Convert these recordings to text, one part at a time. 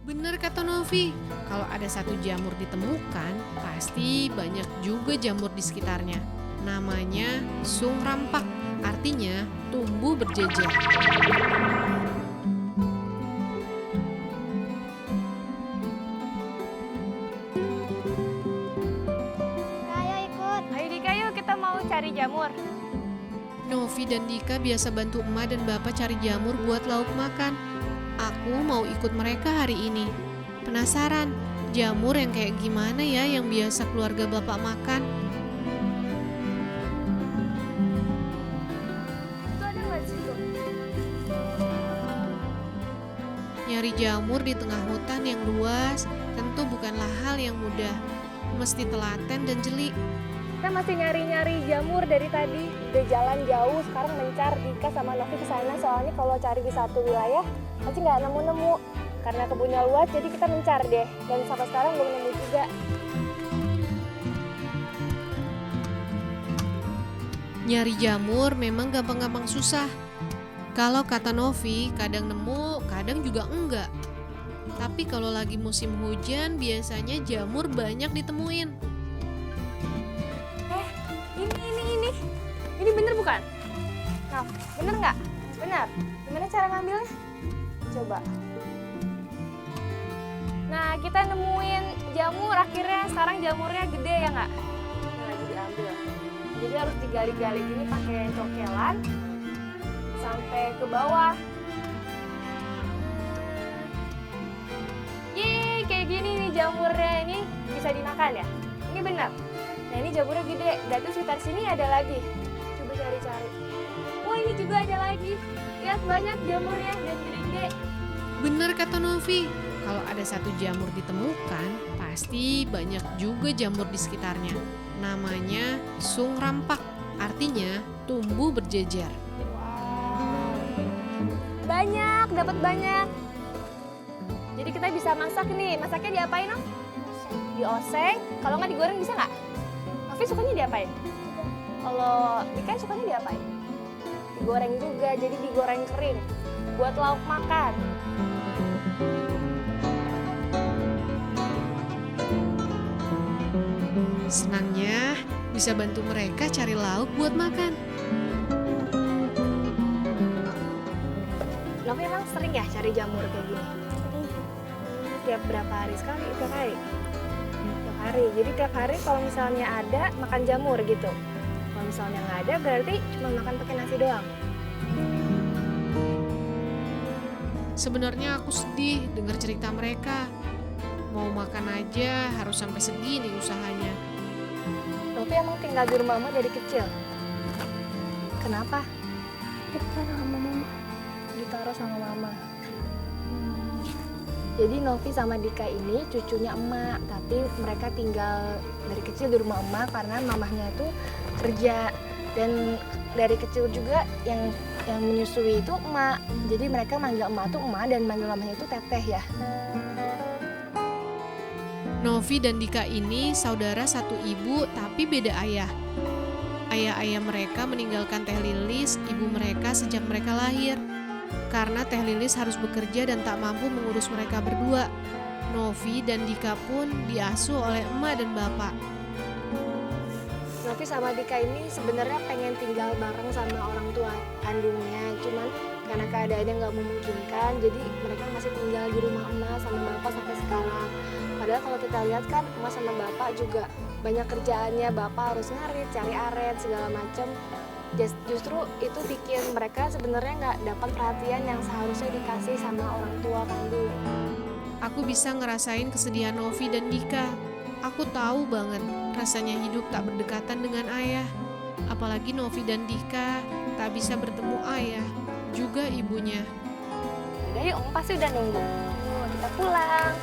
Bener kata Novi, kalau ada satu jamur ditemukan, pasti banyak juga jamur di sekitarnya. Namanya sung rampak, artinya tumbuh berjejer. Ayo ikut. Ayo Dika, yuk kita mau cari jamur. Novi dan Dika biasa bantu emak dan bapak cari jamur buat lauk makan. Aku mau ikut mereka hari ini. Penasaran, jamur yang kayak gimana ya yang biasa keluarga bapak makan? Itu ada nggak di situ? Nyari jamur di tengah hutan yang luas tentu bukanlah hal yang mudah. Mesti telaten dan jeli. Kita masih nyari-nyari jamur dari tadi. Udah jalan jauh, sekarang mencar Dika sama Novi ke sana. Soalnya kalau cari di satu wilayah, pasti nggak nemu-nemu. Karena kebunnya luas, jadi kita mencar deh. Dan sampai sekarang belum nemu juga. Nyari jamur memang gampang-gampang susah. Kalau kata Novi, kadang nemu, kadang juga enggak. Tapi kalau lagi musim hujan, biasanya jamur banyak ditemuin. Ini. Ini bener bukan? Nah, bener nggak? Benar. Gimana cara ngambilnya? Coba. Nah, kita nemuin jamur akhirnya. Sekarang jamurnya gede ya nggak? Ini lagi diambil. Jadi harus digali-gali gini pakai cokelan sampai ke bawah. Yeay, kayak gini nih jamurnya. Ini bisa dimakan ya? Ini benar. Nah, ini jamurnya gede. Berarti sekitar sini ada lagi. Coba cari-cari. Wah, ini juga ada lagi. Lihat banyak jamurnya dan gede-gede. Bener kata Novi, kalau ada satu jamur ditemukan, pasti banyak juga jamur di sekitarnya. Namanya sung rampak, artinya tumbuh berjejer. Wow. Banyak, dapat banyak. Jadi kita bisa masak nih. Masaknya diapain, Om? Dioseng. Kalau nggak digoreng bisa nggak? Novi sukanya diapain? Kalau Dika sukanya diapain? Digoreng juga, jadi digoreng kering. Buat lauk makan. Senangnya bisa bantu mereka cari lauk buat makan. Novi emang sering ya cari jamur kayak gini? Tiap berapa hari sekali? Tiap hari? Tiap hari. Jadi tiap hari kalau misalnya ada, makan jamur gitu. Kalau misalnya nggak ada, berarti cuma makan pakai nasi doang. Sebenarnya aku sedih dengar cerita mereka. Mau makan aja harus sampai segini usahanya. Novi emang tinggal di rumah mama dari kecil. Kenapa? Ditaruh sama mama. Ditaruh sama mama. Jadi Novi sama Dika ini cucunya emak, tapi mereka tinggal dari kecil di rumah emak karena mamahnya itu kerja, dan dari kecil juga yang menyusui itu emak. Jadi mereka manggil emak tuh emak dan manggil mamahnya itu teteh ya. Novi dan Dika ini saudara satu ibu tapi beda ayah. Ayah-ayah mereka meninggalkan Teh Lilis, ibu mereka sejak mereka lahir. Karena Teh Lilis harus bekerja dan tak mampu mengurus mereka berdua. Novi dan Dika pun diasuh oleh emak dan bapak. Novi sama Dika ini sebenarnya pengen tinggal bareng sama orang tua kandungnya, cuman karena keadaannya nggak memungkinkan, jadi mereka masih tinggal di rumah emak sama bapak sampai sekarang. Padahal kalau kita lihat kan emak sama bapak juga banyak kerjaannya, bapak harus ngarit, cari aren, segala macam. Justru itu bikin mereka sebenarnya nggak dapat perhatian yang seharusnya dikasih sama orang tua kandung. Aku bisa ngerasain kesedihan Novi dan Dika. Aku tahu banget rasanya hidup tak berdekatan dengan ayah. Apalagi Novi dan Dika tak bisa bertemu ayah, juga ibunya. Udah yuk, Om pasti udah nunggu. Yuk, kita pulang.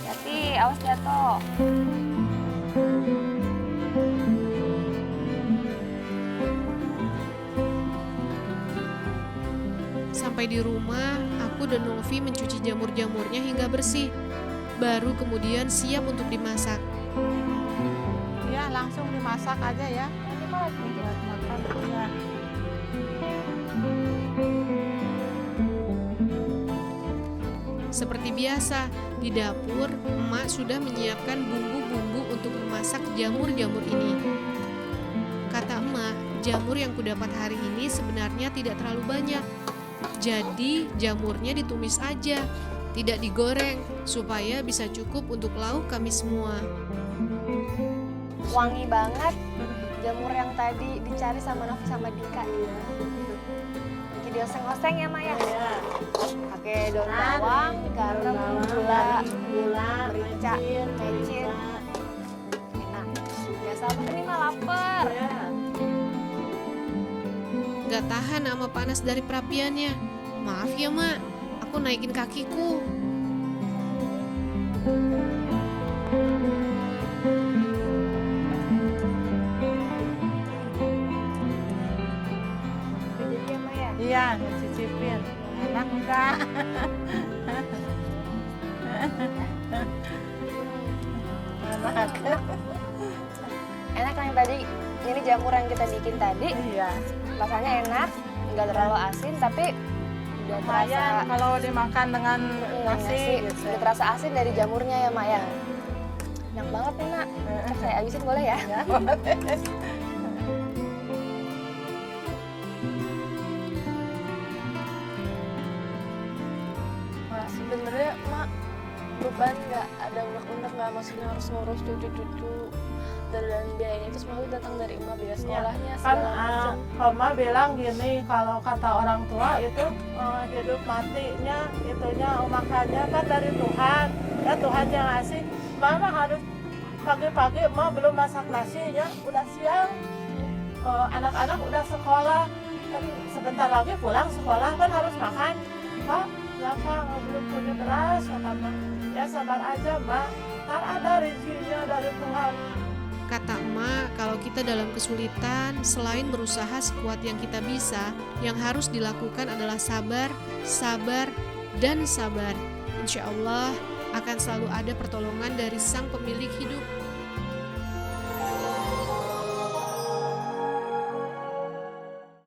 Hati-hati, awas jatuh. Sampai di rumah, aku dan Novi mencuci jamur-jamurnya hingga bersih. Baru kemudian siap untuk dimasak. Ya, langsung dimasak aja ya. Nanti malah Buat makan ya. Seperti biasa, di dapur emak sudah menyiapkan bumbu-bumbu untuk memasak jamur-jamur ini. Kata emak, jamur yang kudapat hari ini sebenarnya tidak terlalu banyak. Jadi jamurnya ditumis aja, tidak digoreng, supaya bisa cukup untuk lauk kami semua. Wangi banget jamur yang tadi dicari sama Novi sama Dika ya. Lagi dioseng-oseng ya Maya? Iya. Pakai daun bawang, garam, gula, merica, mecin. Enak. Gak sabar nih mah lapar. Iya. Gak tahan sama panas dari perapiannya. Maaf ya mak, aku naikin kakiku. Jadi ya Maya. Iya, ngecicipin. Enak enggak? Enak. Enak kan yang tadi, ini jamur yang kita bikin tadi, Iya. rasanya enak, nggak terlalu asin tapi udah Lumayan terasa kalau dimakan dengan nasi gitu. udah terasa asin dari jamurnya ya Mak ya. Enak banget nih Mak. Ntar saya habisin boleh ya? Ya. Sebenarnya Mak beban nggak ada unek-unek, nggak maksudnya harus ngurus cucu-cucu dan biayanya itu semua datang dari emak, biaya sekolahnya Kan segala macam. Oma bilang gini, kalau kata orang tua itu hidup matinya itunya makannya kan dari Tuhan. Ya Tuhan yang ngasih. Mama harus pagi-pagi emak belum masak nasi ya, udah siang. Anak-anak udah sekolah. Kan sebentar lagi pulang sekolah kan harus makan. Pak, kenapa belum punya beras? Kata Mak. Ya sabar aja Mbak, ntar ada rezekinya dari Tuhan. Kata emak, kalau kita dalam kesulitan, selain berusaha sekuat yang kita bisa, yang harus dilakukan adalah sabar, sabar, dan sabar. Insya Allah akan selalu ada pertolongan dari Sang Pemilik hidup.